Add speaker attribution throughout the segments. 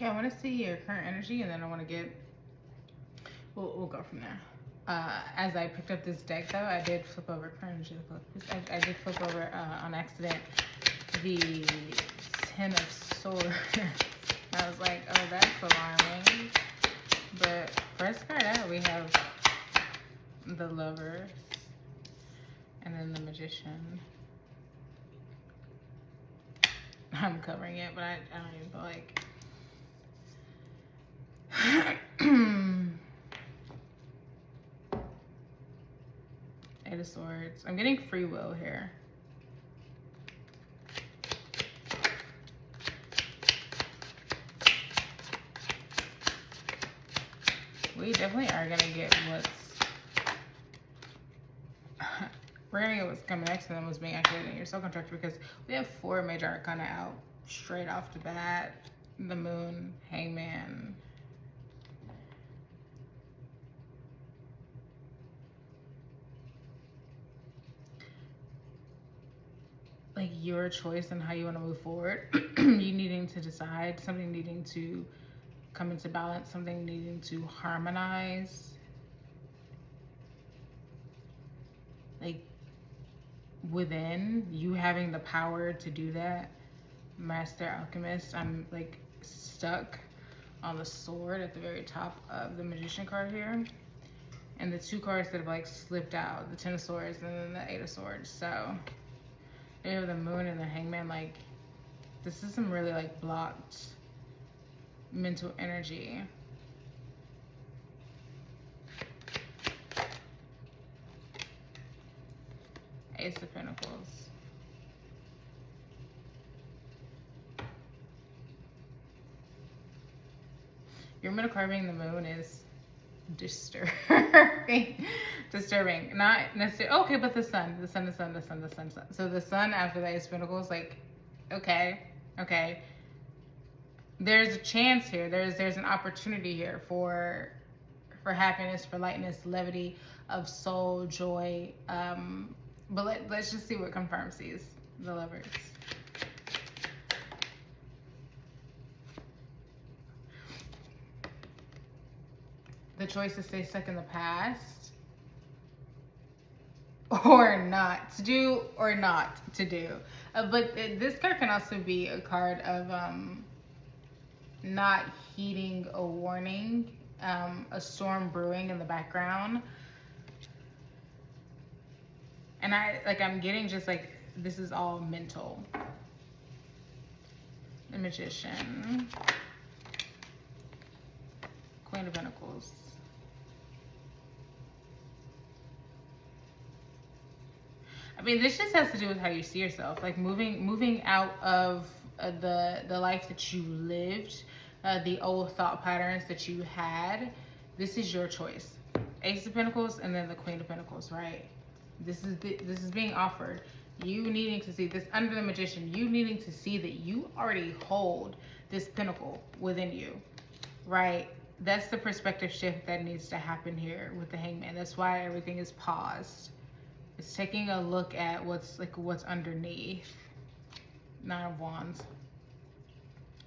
Speaker 1: Okay, I want to see your current energy, and then I want to get. We'll go from there. As I picked up this deck, though, I did flip over current energy. I did flip over on accident the Ten of Swords. I was like, oh, that's alarming. But first card out, we have the Lovers, and then the Magician. I'm covering it, but I don't even feel like. Eight of Swords. I'm getting free will here. We definitely are gonna get what's we're gonna get what's coming next, and then what's being activated in your soul contract, because we have 4 major arcana out straight off the bat. The Moon, Hangman. Like your choice and how you want to move forward. You needing to decide, something needing to come into balance, something needing to harmonize. Like within you having the power to do that. Master Alchemist. I'm like stuck on the sword at the very top of the Magician card here. And the 2 cards that have like slipped out, the Ten of Swords and then the Eight of Swords. So you have the Moon and the Hangman. Like this is some really like blocked mental energy. Ace of Pentacles. Your middle card being the Moon is disturbing. Disturbing. Not necessarily. Okay, but the Sun. So the Sun after the Ace of Pentacles, like, okay. There's a chance here. There's an opportunity here for happiness, for lightness, levity of soul, joy. But let's just see what confirms these. The Lovers. The choice to stay stuck in the past, or not to do, or not to do. But this card can also be a card of not heeding a warning, a storm brewing in the background. And I'm getting just like, this is all mental. The Magician. Queen of Pentacles. I mean, this just has to do with how you see yourself. Like moving out of the life that you lived, the old thought patterns that you had. This is your choice. Ace of Pentacles and then the Queen of Pentacles, right? This is being offered. You needing to see this under the Magician. You needing to see that you already hold this pinnacle within you, right? That's the perspective shift that needs to happen here with the Hangman. That's why everything is paused. It's taking a look at what's underneath. Nine of Wands.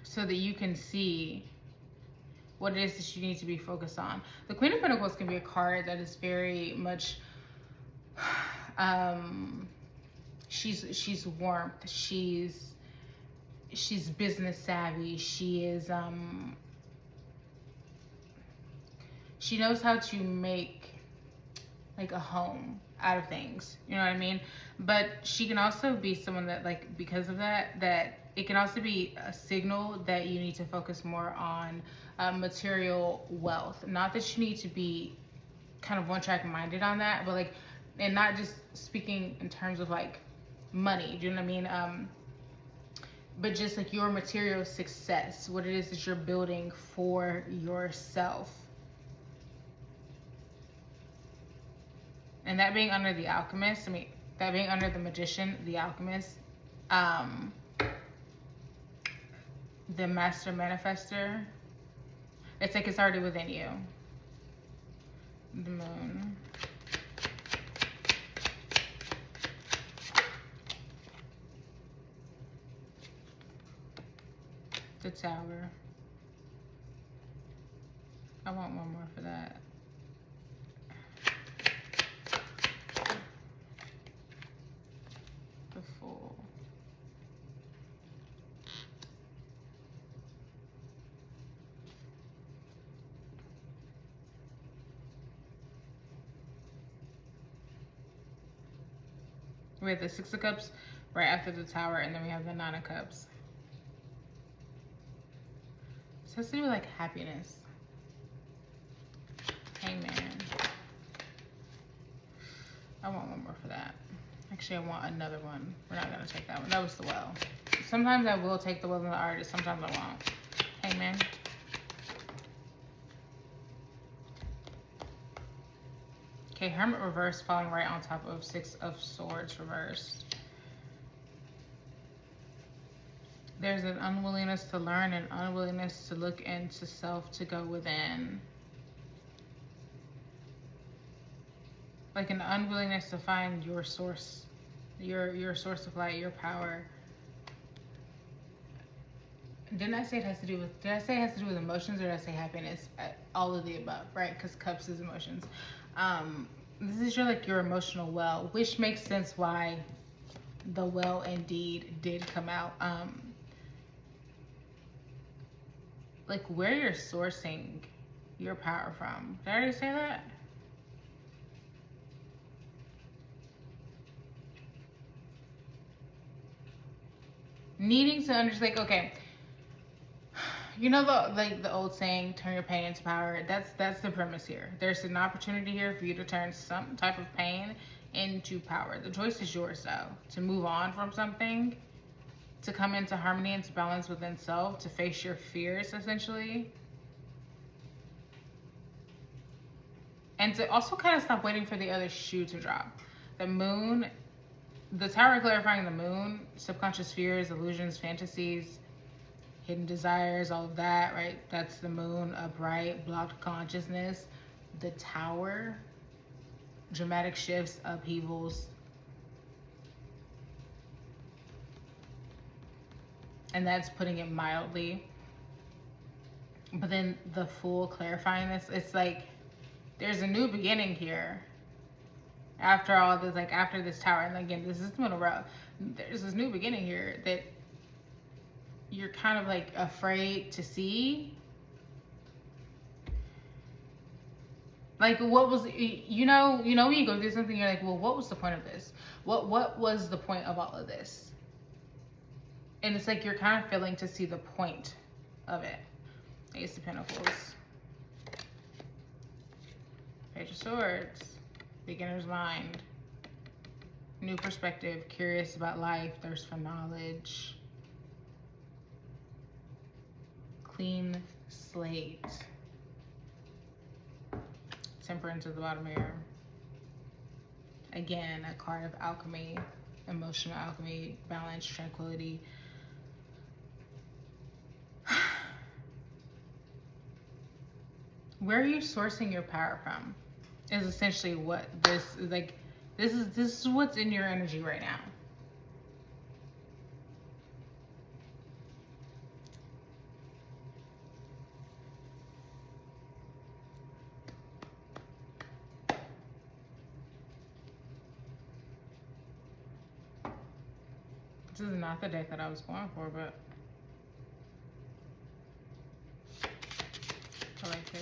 Speaker 1: So that you can see what it is that you need to be focused on. The Queen of Pentacles can be a card that is very much she's warmth, she's business savvy, she is she knows how to make like a home out of things, you know what I mean? But she can also be someone that, like, because of that it can also be a signal that you need to focus more on material wealth. Not that you need to be kind of one-track minded on that, but like, and not just speaking in terms of like money, do you know what I mean? But just like your material success, what it is that you're building for yourself. And that being under the Alchemist, that being under the Magician, the Alchemist, the Master Manifester, it's like it's already within you. The Moon. The Tower. I want one more for that. The Fool. We have the Six of Cups right after the Tower, and then we have the Nine of Cups. This has to do with like happiness. Hangman. I want one more for that. Actually, I want another one. We're not gonna take that one. That was the Well. Sometimes I will take the Will and the Artist. Sometimes I won't. Hangman. Okay, Hermit reversed, falling right on top of Six of Swords reversed. There's an unwillingness to learn, an unwillingness to look into self, to go within. Like an unwillingness to find your source, your source of light, your power. Didn't I say it has to do with, did I say it has to do with emotions, or did I say happiness? All of the above, right? Because cups is emotions. This is your emotional well, which makes sense why the Well indeed did come out. Like where you're sourcing your power from. Did I already say that? Needing to understand, like, okay, you know the old saying, turn your pain into power. That's the premise here. There's an opportunity here for you to turn some type of pain into power. The choice is yours though. To move on from something, to come into harmony and to balance within self, to face your fears essentially. And to also kind of stop waiting for the other shoe to drop. The Moon, the Tower clarifying the Moon, subconscious fears, illusions, fantasies, hidden desires, all of that, right? That's the Moon, upright, blocked consciousness. The Tower, dramatic shifts, upheavals. And that's putting it mildly. But then the Fool clarifying this, it's like there's a new beginning here. After all this, like after this Tower, and again, this is the middle row. There's this new beginning here that you're kind of like afraid to see. Like what was, you know when you go through something, you're like, well, what was the point of this? What was the point of all of this? And it's like you're kind of failing to see the point of it. Ace of Pentacles. Page of Swords. Beginner's mind. New perspective. Curious about life. Thirst for knowledge. Clean slate. Temperance at the bottom here. Again, a card of alchemy. Emotional alchemy. Balance. Tranquility. Where are you sourcing your power from is essentially what this is like. This is what's in your energy right now. This is not the deck that I was going for, but I like this.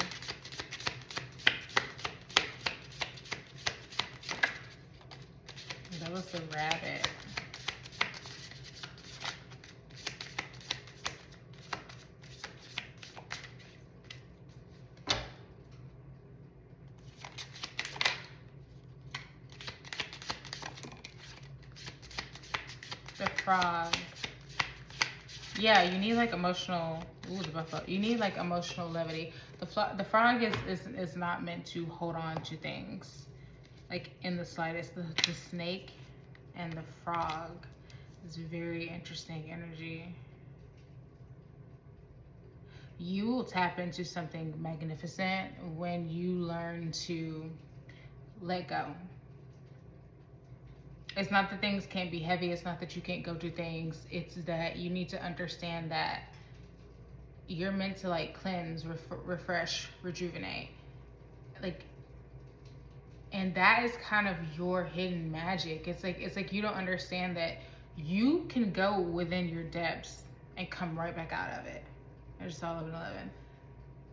Speaker 1: That was the Rabbit. The Frog. Yeah, you need like emotional. Ooh, the buffalo. You need like emotional levity. The frog is not meant to hold on to things, like in the slightest. The snake and the frog is very interesting energy. You will tap into something magnificent when you learn to let go. It's not that things can't be heavy. It's not that you can't go do things. It's that you need to understand that you're meant to like cleanse, refresh, rejuvenate. Like, and that is kind of your hidden magic. It's like you don't understand that you can go within your depths and come right back out of it. I just saw 11:11.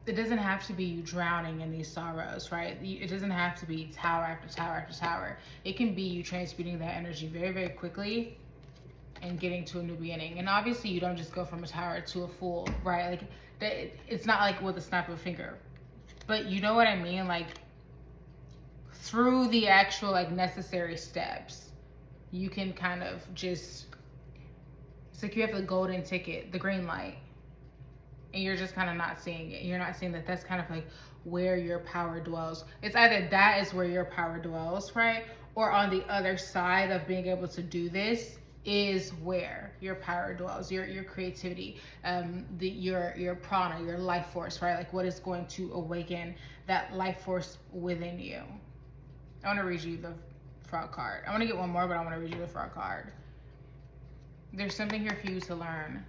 Speaker 1: It doesn't have to be you drowning in these sorrows, right? It doesn't have to be tower after tower after tower. It can be you transmuting that energy very, very quickly and getting to a new beginning. And obviously, you don't just go from a tower to a fool, right? Like, it's not like with a snap of a finger. But you know what I mean? Like, through the actual like necessary steps, you can kind of just, it's like you have the golden ticket, the green light, and you're just kind of not seeing it. You're not seeing that that's kind of like where your power dwells. It's either that is where your power dwells, right? Or on the other side of being able to do this is where your power dwells, your creativity, your prana, your life force, right? Like what is going to awaken that life force within you. I want to read you the frog card. I want to get one more, but I want to read you the frog card. There's something here for you to learn.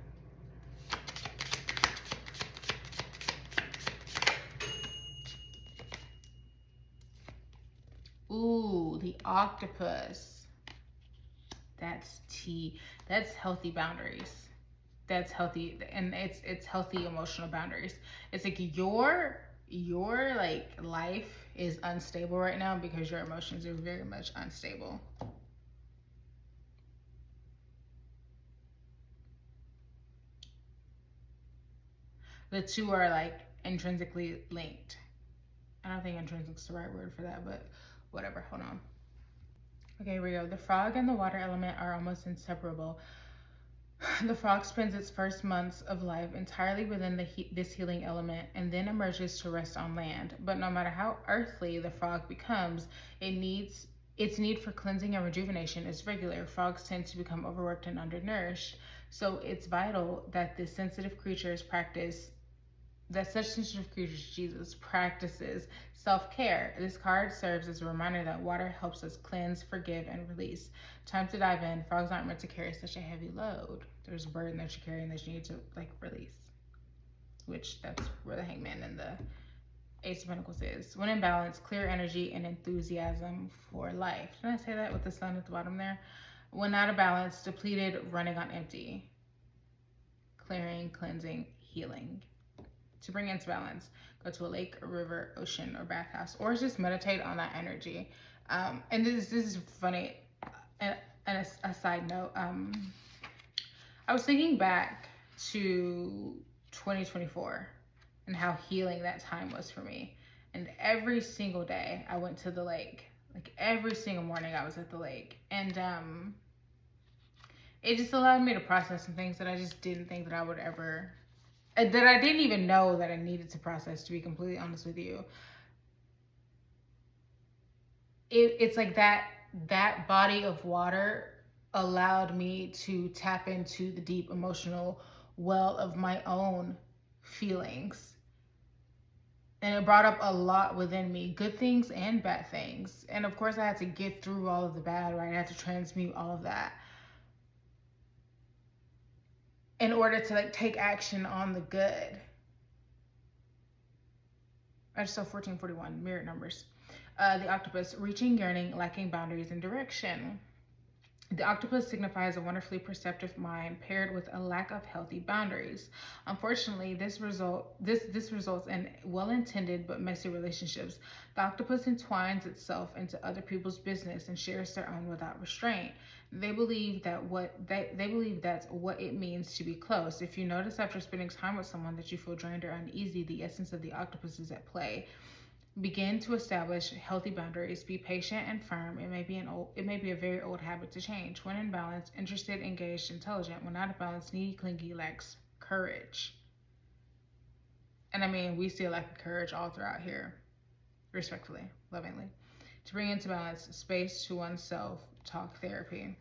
Speaker 1: Ooh, the octopus. That's tea. That's healthy boundaries. That's healthy, and it's healthy emotional boundaries. It's like your like life is unstable right now because your emotions are very much unstable. The two are like intrinsically linked. I don't think intrinsic is the right word for that, but whatever. Hold on. Okay, here we go. The frog and the water element are almost inseparable. The frog spends its first months of life entirely within this healing element and then emerges to rest on land. But no matter how earthly the frog becomes, its need for cleansing and rejuvenation is regular. Frogs tend to become overworked and undernourished, so it's vital that such sensitive creatures Jesus practices self-care. This card serves as a reminder that water helps us cleanse, forgive, and release. Time to dive in. Frogs aren't meant to carry such a heavy load. There's a burden that you're carrying that you need to like release, which that's where the Hangman and the Ace of Pentacles is. When in balance, clear energy and enthusiasm for life. Did I say that with the sun at the bottom there? When out of balance, depleted, running on empty. Clearing, cleansing, healing. To bring into balance, go to a lake, a river, ocean, or bathhouse, or just meditate on that energy. And this is funny. And a side note, I was thinking back to 2024 and how healing that time was for me. And every single day I went to the lake. Like every single morning I was at the lake. And it just allowed me to process some things that I just didn't think that I would ever, that I didn't even know that I needed to process, to be completely honest with you. It's like that body of water allowed me to tap into the deep emotional well of my own feelings. And it brought up a lot within me, good things and bad things. And of course I had to get through all of the bad, right? I had to transmute all of that in order to like take action on the good. I just saw 1441, mirror numbers. The octopus, reaching, yearning, lacking boundaries and direction. The octopus signifies a wonderfully perceptive mind paired with a lack of healthy boundaries. Unfortunately, this results in well-intended but messy relationships. The octopus entwines itself into other people's business and shares their own without restraint. They believe that's what it means to be close. If you notice after spending time with someone that you feel drained or uneasy, the essence of the octopus is at play. Begin to establish healthy boundaries. Be patient and firm. It may be a very old habit to change. When in balance, interested, engaged, intelligent. When out of balance, needy, clingy, lacks courage. And I mean, we see a lack of courage all throughout here. Respectfully, lovingly. To bring into balance, space to oneself, talk therapy.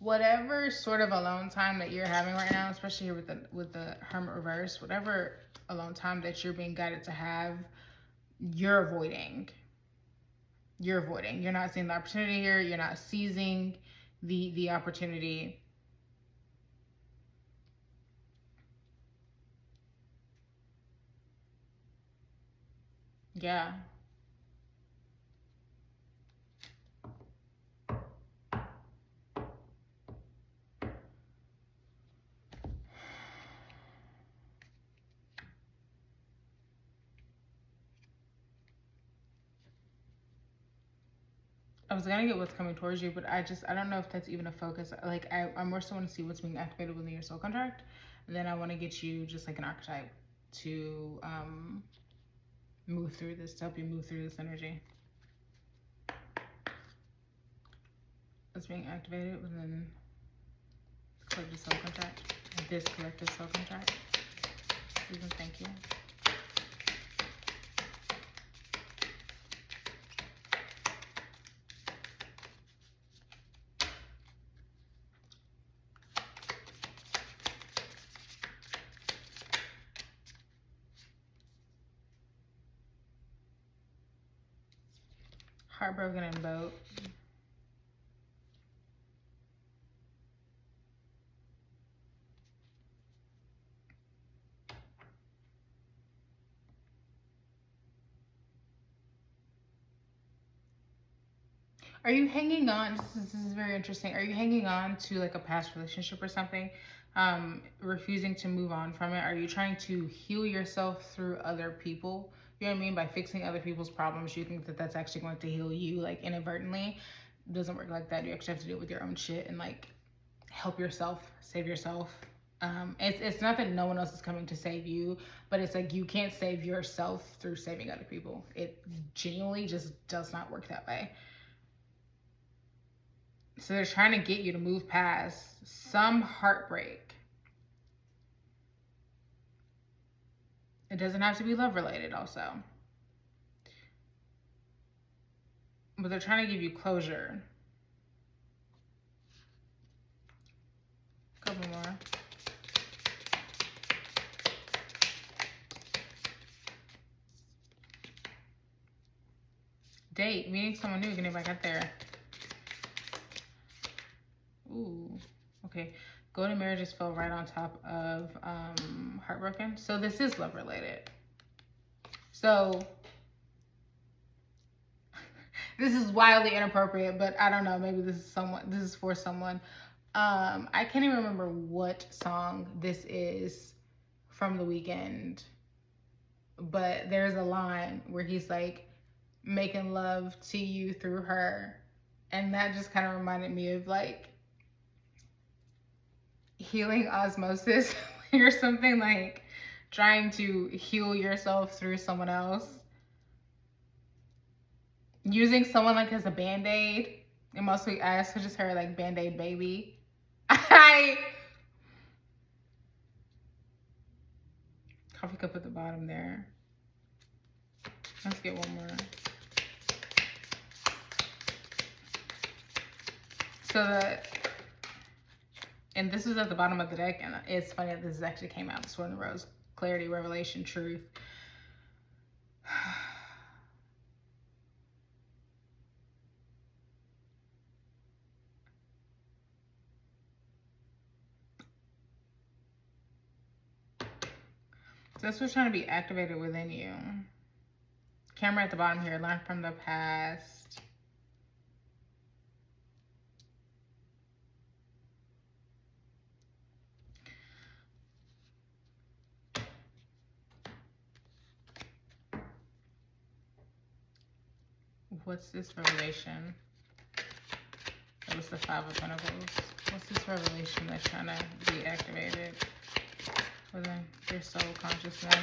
Speaker 1: Whatever sort of alone time that you're having right now, especially here with the Hermit reverse, whatever alone time that you're being guided to have, you're avoiding. You're not seeing the opportunity here. You're not seizing the opportunity. Yeah. I was gonna get what's coming towards you, but I don't know if that's even a focus. Like I more so want to see what's being activated within your soul contract, and then I want to get you just like an archetype to move through this, to help you move through this energy. What's being activated within the collective soul contract, this collective soul contract. Please and thank you. Heartbroken and boat. Are you hanging on? This is very interesting. Are you hanging on to like a past relationship or something? Refusing to move on from it? Are you trying to heal yourself through other people? You know what I mean? By fixing other people's problems, you think that that's actually going to heal you, like inadvertently. It doesn't work like that. You actually have to deal with your own shit and like help yourself, save yourself. It's not that no one else is coming to save you, but it's like you can't save yourself through saving other people. It genuinely just does not work that way. So they're trying to get you to move past some heartbreak. It doesn't have to be love related also. But they're trying to give you closure. A couple more. Date, meeting someone new, getting back out there. Ooh, okay. Golden Mirror just fell right on top of Heartbroken. So this is love related. So this is wildly inappropriate, but I don't know. Maybe this is for someone. I can't even remember what song this is from The Weeknd, but there's a line where he's like making love to you through her, and that just kind of reminded me of like healing osmosis or something, like trying to heal yourself through someone else, using someone like as a band-aid. And mostly I also just heard like band-aid baby. Coffee cup at the bottom there. Let's get one more. And this is at the bottom of the deck, and it's funny that this actually came out. The Sword and the Rose. Clarity, revelation, truth. So that's what's trying to be activated within you. Camera at the bottom here. Learn from the past. What's this revelation? That was the Five of Pentacles. What's this revelation that's trying to be activated within your soul consciousness?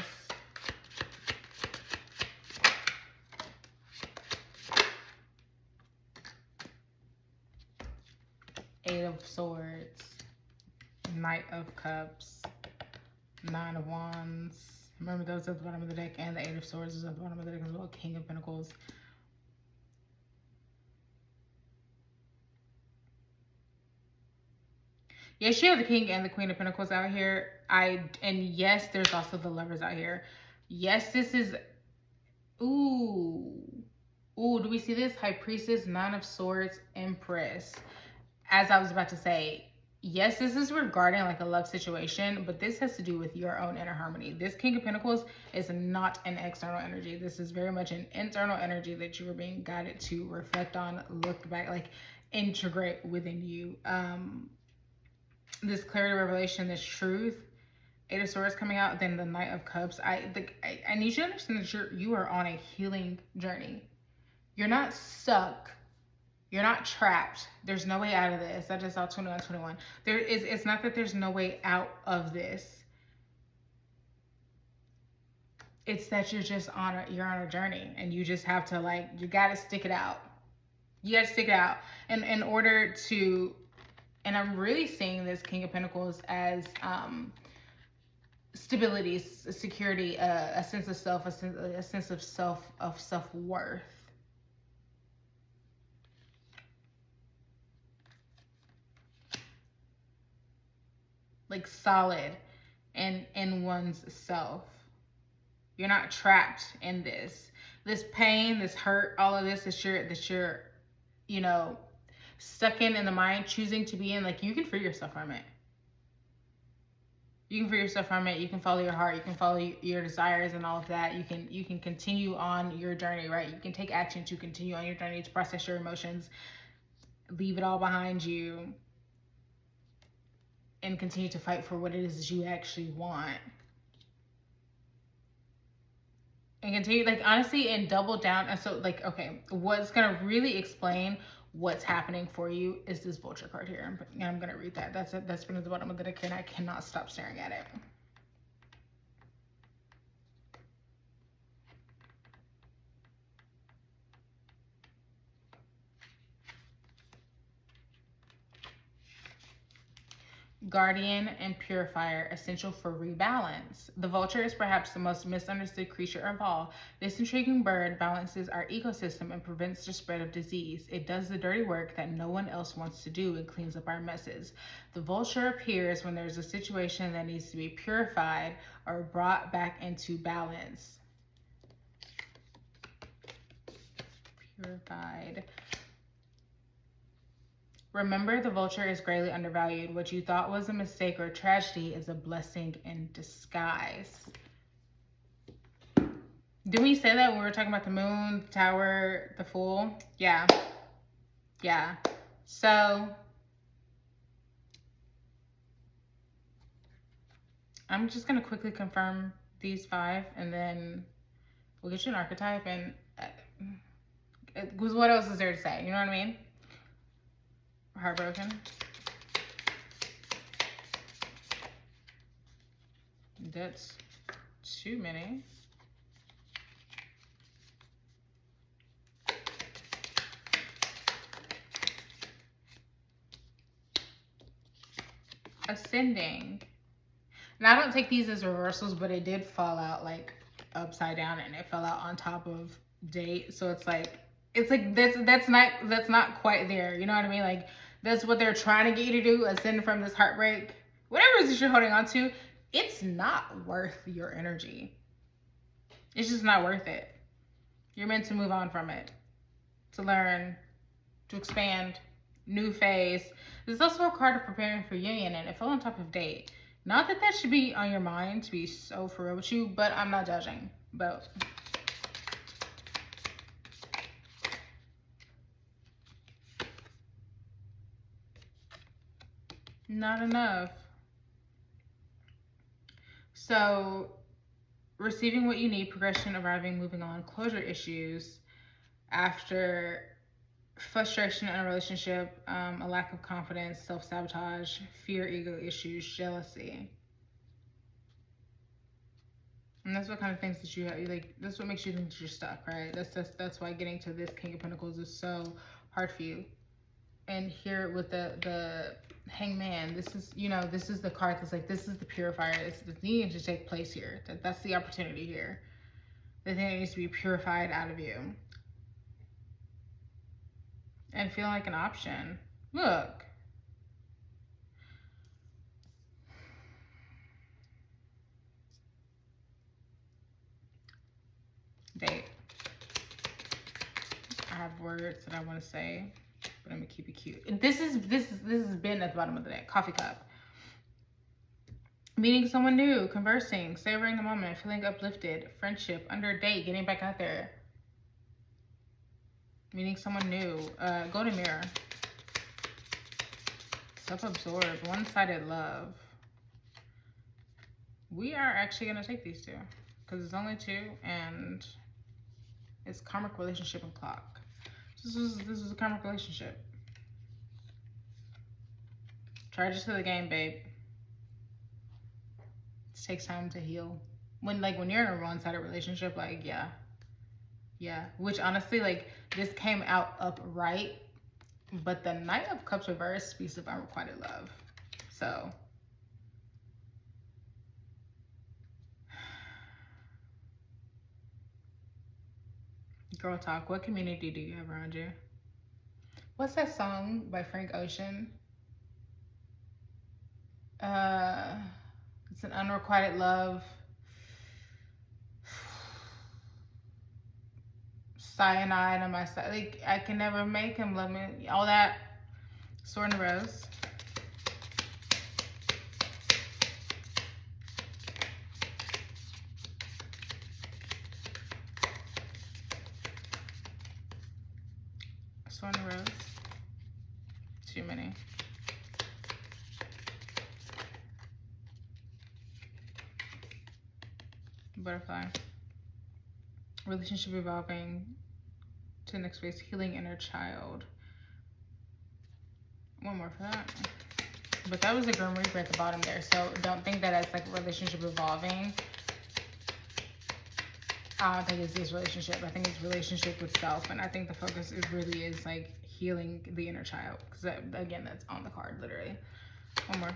Speaker 1: Eight of Swords, Knight of Cups, Nine of Wands. Remember those at the bottom of the deck, and the Eight of Swords is at the bottom of the deck as well. King of Pentacles. Yes, you have the King and the Queen of Pentacles out here. And yes, there's also the Lovers out here. Yes, this is, ooh, do we see this? High Priestess, Nine of Swords, Empress. As I was about to say, yes, this is regarding like a love situation, but this has to do with your own inner harmony. This King of Pentacles is not an external energy. This is very much an internal energy that you are being guided to reflect on, look back, like integrate within you. This clarity, revelation, this truth. Eight of Swords coming out, then the Knight of Cups. I need you to understand that you are on a healing journey. You're not stuck. You're not trapped. There's no way out of this. I just saw 21. It's not that there's no way out of this. It's that you're on a journey, and you just have to, like, you got to stick it out. You got to stick it out. And in order to, and I'm really seeing this King of Pentacles as stability, security, a sense of self, a sense of self-worth. Like solid in one's self. You're not trapped in this pain, this hurt, all of this that you're you know, stuck in the mind, choosing to be in. Like, you can free yourself from it. You can free yourself from it. You can follow your heart. You can follow your desires and all of that. You can continue on your journey, right? You can take action to continue on your journey, to process your emotions, leave it all behind you, and continue to fight for what it is that you actually want. And continue, like, honestly, and double down. And so, like, okay, what's gonna really explain what's happening for you is this Vulture card here. And I'm gonna read that. That's it. That's been at the bottom of the deck, and I cannot stop staring at it. Guardian and purifier, essential for rebalance. The vulture is perhaps the most misunderstood creature of all. This intriguing bird balances our ecosystem and prevents the spread of disease. It does the dirty work that no one else wants to do and cleans up our messes. The vulture appears when there's a situation that needs to be purified or brought back into balance. Purified. Remember, the vulture is greatly undervalued. What you thought was a mistake or tragedy is a blessing in disguise. Did we say that when we were talking about the moon, the tower, the fool? Yeah. Yeah. So, I'm just going to quickly confirm these 5, and then we'll get you an archetype. And what else is there to say? You know what I mean? Heartbroken. That's too many. Ascending. Now, I don't take these as reversals, but it did fall out like upside down, and it fell out on top of date. So it's like that's not quite there. You know what I mean? Like, that's what they're trying to get you to do, ascend from this heartbreak. Whatever it is that you're holding on to, it's not worth your energy. It's just not worth it. You're meant to move on from it, to learn, to expand, new phase. There's also a card of preparing for union, and it fell on top of date. Not that should be on your mind, to be so for real with you, but I'm not judging. But not enough. So, receiving what you need, progression, arriving, moving on, closure issues after frustration in a relationship, a lack of confidence, self-sabotage, fear, ego issues, jealousy. And that's what kind of things that you have, like, that's what makes you think that you're stuck, right? That's why getting to this King of Pentacles is so hard for you. And here with the Hangman, this is, you know, this is the card that's like, this is the purifier. It's needing to take place here. That's the opportunity here. The thing that needs to be purified out of you. And feel like an option. Look. Date. I have words that I want to say, but I'm gonna keep it cute. This has been at the bottom of the deck. Coffee cup. Meeting someone new, conversing, savoring the moment, feeling uplifted, friendship, under a date, getting back out there. Meeting someone new, golden mirror. Self-absorbed, one-sided love. We are actually gonna take these two because it's only two, and it's karmic relationship and clock. This is a karmic relationship. Charge it to the game, babe. It takes time to heal. When you're in a one-sided relationship, like yeah. Which honestly, like, this came out upright, but the Knight of Cups reverse speaks of unrequited love. So girl talk. What community do you have around you? What's that song by Frank Ocean? It's an unrequited love. Cyanide on my side. Like, I can never make him love me. All that. Sword and Rose. Sword and Rose. Too many. Butterfly. Relationship evolving to the next phase. Healing inner child. One more for that. But that was a Grim Reaper at the bottom there. So don't think that it's like relationship evolving. I don't think it's this relationship. I think it's relationship with self. And I think the focus really is like healing the inner child. Because again, that's on the card, literally. One more.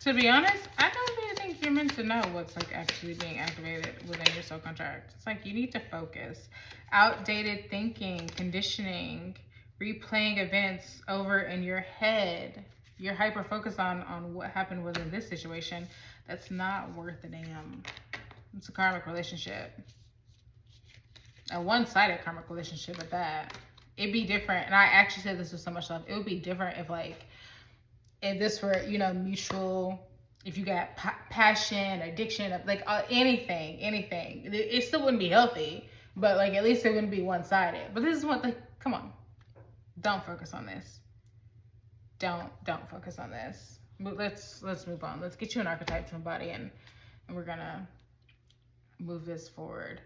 Speaker 1: To be honest, I don't really think you're meant to know what's like actually being activated within your soul contract. It's like you need to focus. Outdated thinking, conditioning, replaying events over in your head. You're hyper focused on what happened within this situation. That's not worth a damn. It's a karmic relationship. A one-sided karmic relationship at that. It'd be different. And I actually said this with so much love. It would be different if this were, mutual, if you got passion, addiction, like anything, it still wouldn't be healthy, but like at least it wouldn't be one-sided. But this is what, like, come on, don't focus on this. Don't focus on this. Let's move on. Let's get you an archetype to embody, and we're gonna move this forward.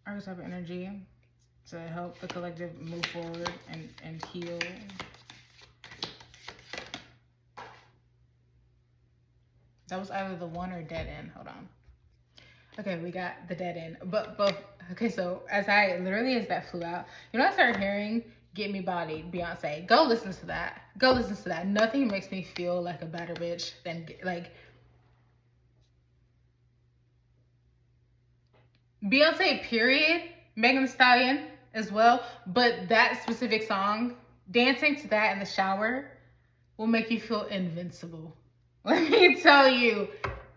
Speaker 1: Archetype energy to help the collective move forward and heal. That was either the one or dead end. Hold on. Okay, we got the dead end. But okay, so as that flew out, I started hearing Get Me Bodied, Beyonce. Go listen to that. Nothing makes me feel like a better bitch than like Beyonce, period. Megan Thee Stallion as well. But that specific song, dancing to that in the shower will make you feel invincible. Let me tell you,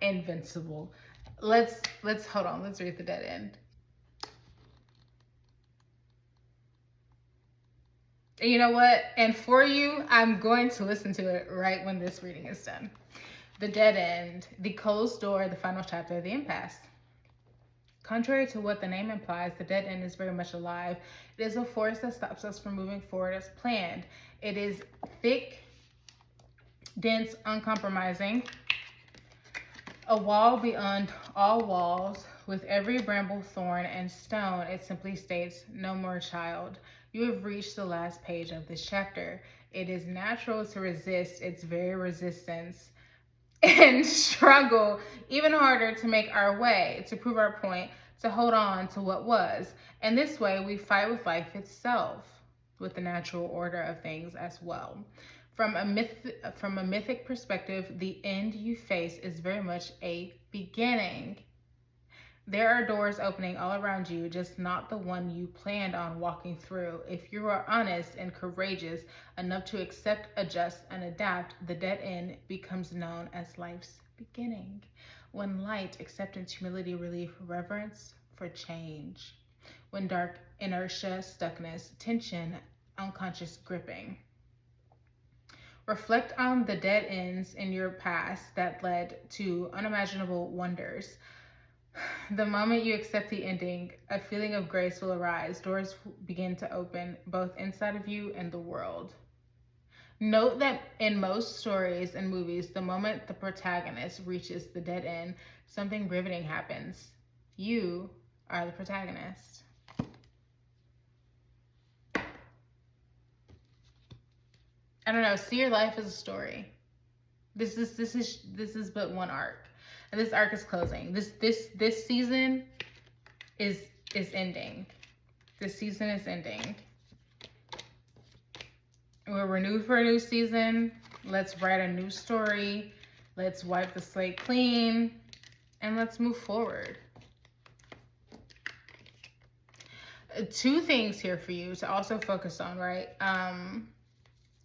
Speaker 1: invincible. Let's hold on. Let's read the dead end. And you know what? And for you, I'm going to listen to it right when this reading is done. The dead end, the closed door, the final chapter, the impasse. Contrary to what the name implies, the dead end is very much alive. It is a force that stops us from moving forward as planned. It is thick, dense, uncompromising. A wall beyond all walls, with every bramble, thorn, and stone, it simply states, no more child. You have reached the last page of this chapter. It is natural to resist its very resistance and struggle even harder to make our way, to prove our point, to hold on to what was. And this way, we fight with life itself, with the natural order of things as well. From a mythic perspective, the end you face is very much a beginning. There are doors opening all around you, just not the one you planned on walking through. If you are honest and courageous enough to accept, adjust, and adapt, the dead end becomes known as life's beginning. When light, acceptance, humility, relief, reverence for change. When dark, inertia, stuckness, tension, unconscious gripping. Reflect on the dead ends in your past that led to unimaginable wonders. The moment you accept the ending, a feeling of grace will arise. Doors begin to open, both inside of you and the world. Note that in most stories and movies, the moment the protagonist reaches the dead end, something riveting happens. You are the protagonist. I don't know. See your life as a story. This is but one arc, and this arc is closing. This season is ending. This season is ending. We're renewed for a new season. Let's write a new story. Let's wipe the slate clean, and let's move forward. Two things here for you to also focus on, right?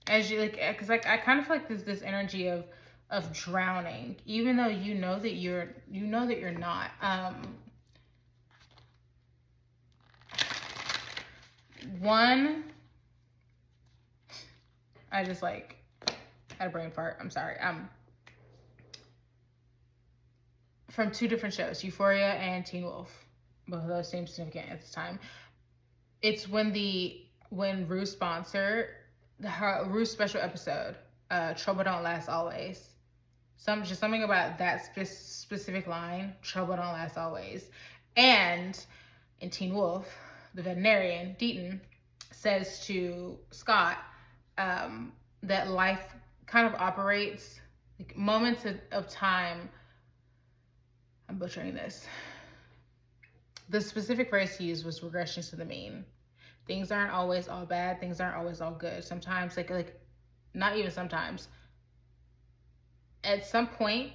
Speaker 1: As you like, because like I kind of feel like there's this energy of drowning, even though you know that you're not. One, I just like had a brain fart. I'm sorry. From two different shows, Euphoria and Teen Wolf. Both of those seem significant at this time. It's when Rue's sponsor. Rue's special episode, Trouble Don't Last Always. Something about that specific line, Trouble Don't Last Always. And in Teen Wolf, the veterinarian, Deaton, says to Scott that life kind of operates like moments of time. I'm butchering this. The specific phrase he used was regressions to the mean. Things aren't always all bad. Things aren't always all good. Sometimes, like not even sometimes. At some point,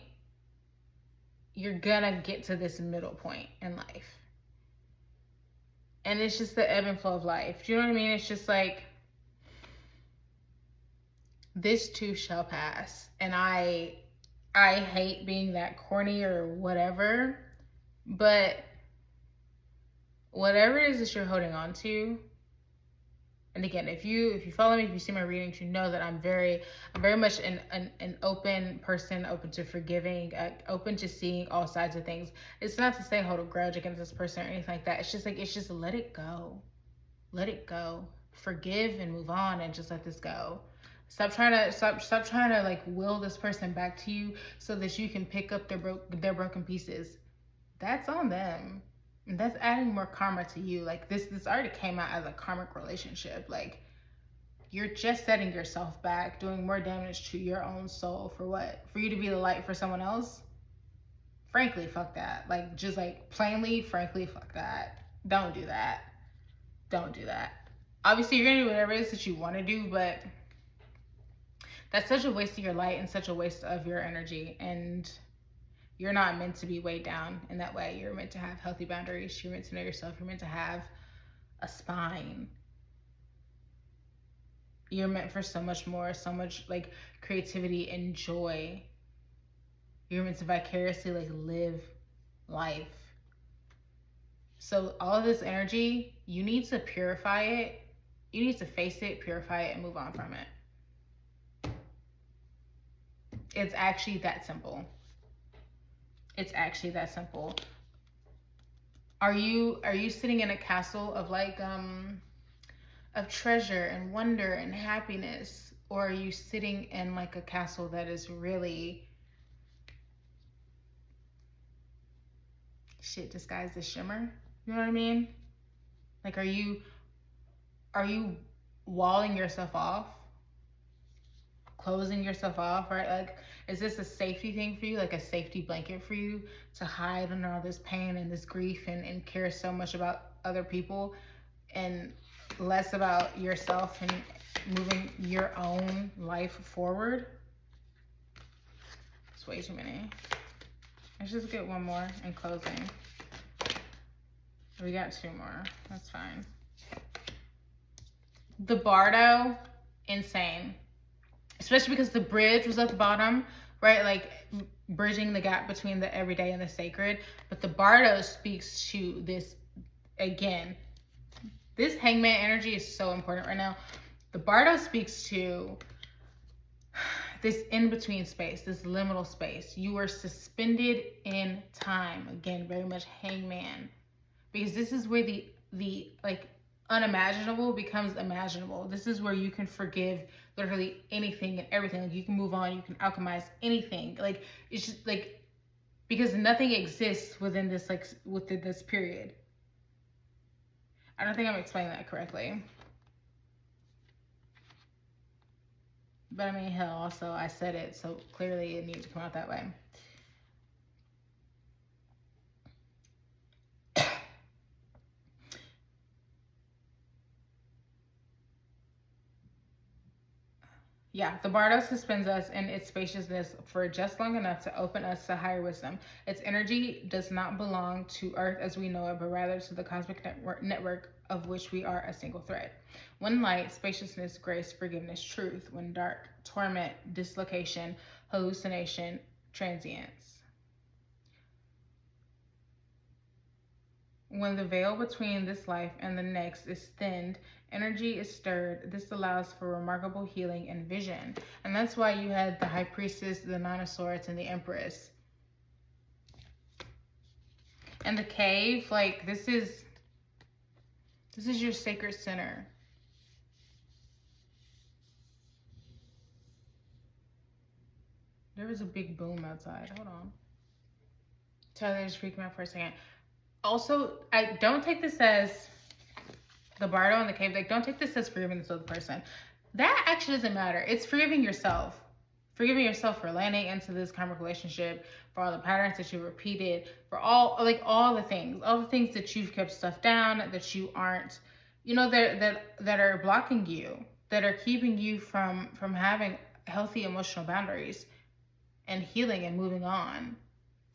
Speaker 1: you're gonna get to this middle point in life. And it's just the ebb and flow of life. Do you know what I mean? It's just like, this too shall pass. And I hate being that corny or whatever, but whatever it is that you're holding on to. And again, if you follow me, if you see my readings, you know that I'm very much an open person, open to forgiving, open to seeing all sides of things. It's not to say hold a grudge against this person or anything like that. It's just let it go. Let it go. Forgive and move on and just let this go. Stop trying to like will this person back to you so that you can pick up their broken pieces. That's on them. And that's adding more karma to you. Like this already came out as a karmic relationship. Like you're just setting yourself back, doing more damage to your own soul for what? For you to be the light for someone else? Frankly, fuck that. Like just like plainly, frankly, fuck that. Don't do that. Don't do that. Obviously, you're gonna do whatever it is that you want to do, but that's such a waste of your light and such a waste of your energy. And you're not meant to be weighed down in that way. You're meant to have healthy boundaries. You're meant to know yourself. You're meant to have a spine. You're meant for so much more, so much like creativity and joy. You're meant to vicariously like live life. So all of this energy, you need to purify it. You need to face it, purify it, and move on from it. It's actually that simple. It's actually that simple. Are you sitting in a castle of like of treasure and wonder and happiness, or are you sitting in like a castle that is really shit disguised as shimmer? You know what I mean? Like are you walling yourself off? Closing yourself off, right? Like, is this a safety thing for you? Like a safety blanket for you to hide under all this pain and this grief and care so much about other people and less about yourself and moving your own life forward? It's way too many. Let's just get one more in closing. We got two more. That's fine. The Bardo, insane. especially because the bridge was at the bottom, right? Like bridging the gap between the everyday and the sacred. But the Bardo speaks to this again. This hangman energy is so important right now. The Bardo speaks to this in-between space, this liminal space. You are suspended in time. Again, very much hangman. Because this is where the like unimaginable becomes imaginable. This is where you can forgive literally anything and everything. Like you can move on, you can alchemize anything. Like it's just like, because nothing exists within this period. I don't think I'm explaining that correctly. But I mean, hell, also I said it, so clearly it needs to come out that way. Yeah, the Bardo suspends us in its spaciousness for just long enough to open us to higher wisdom. Its energy does not belong to Earth as we know it, but rather to the cosmic network of which we are a single thread. When light, spaciousness, grace, forgiveness, truth. When dark, torment, dislocation, hallucination, transience. When the veil between this life and the next is thinned, energy is stirred. This allows for remarkable healing and vision. And that's why you had the High Priestess, the Nine of Swords, and the Empress. And the cave, like this is your sacred center. There was a big boom outside. Hold on. Tyler just freaked me out for a second. Also, I don't take this as the Bardo and the cave. Like, don't take this as forgiving this other person. That actually doesn't matter. It's forgiving yourself. Forgiving yourself for landing into this karmic relationship, for all the patterns that you repeated, for all the things that you've kept stuff down, that you aren't, that are blocking you, that are keeping you from having healthy emotional boundaries and healing and moving on.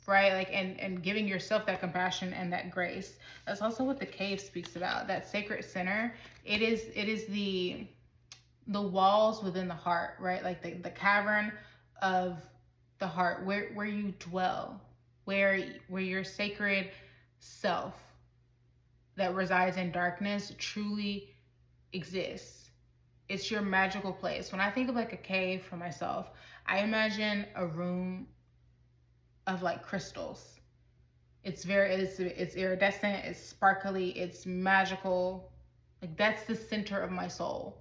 Speaker 1: Right? Like, and giving yourself that compassion and that grace. That's also what the cave speaks about. That sacred center. It is the walls within the heart, right? Like the cavern of the heart, where you dwell, where your sacred self that resides in darkness truly exists. It's your magical place. When I think of like a cave for myself, I imagine a room of like crystals. It's iridescent, it's sparkly, it's magical. Like that's the center of my soul.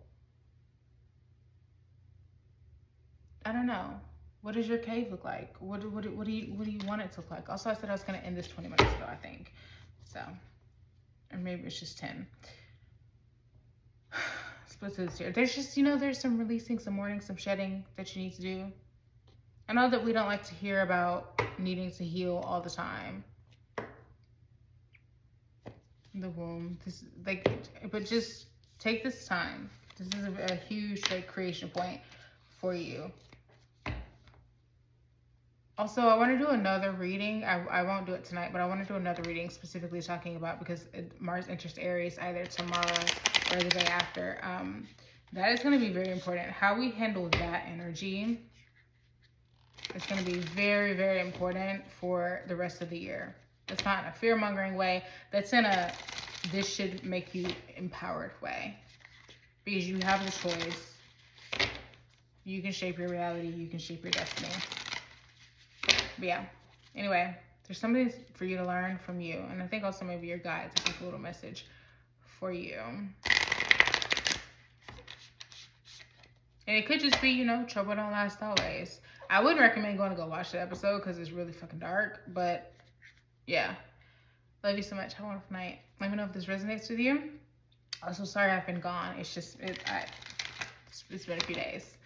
Speaker 1: I don't know. What does your cave look like? What do you want it to look like? Also, I said I was gonna end this 20 minutes ago, I think. So, or maybe it's just 10. Split to this year. There's just, there's some releasing, some mourning, some shedding that you need to do. I know that we don't like to hear about needing to heal all the time. The womb, but just take this time. This is a huge creation point for you. Also, I want to do another reading. I won't do it tonight, but I want to do another reading specifically talking about, because Mars enters Aries either tomorrow or the day after. That is going to be very important. How we handle that energy is going to be very, very important for the rest of the year. It's not in a fear-mongering way. That's in a, this should make you empowered way. Because you have the choice. You can shape your reality. You can shape your destiny. But yeah, anyway, there's something for you to learn from you. And I think also maybe your guides, I think a little message for you. And it could just be, trouble don't last always. I wouldn't recommend going to go watch the episode because it's really fucking dark. But yeah, love you so much. Have a wonderful night. Let me know if this resonates with you. Also, sorry I've been gone. It's just, it's been a few days.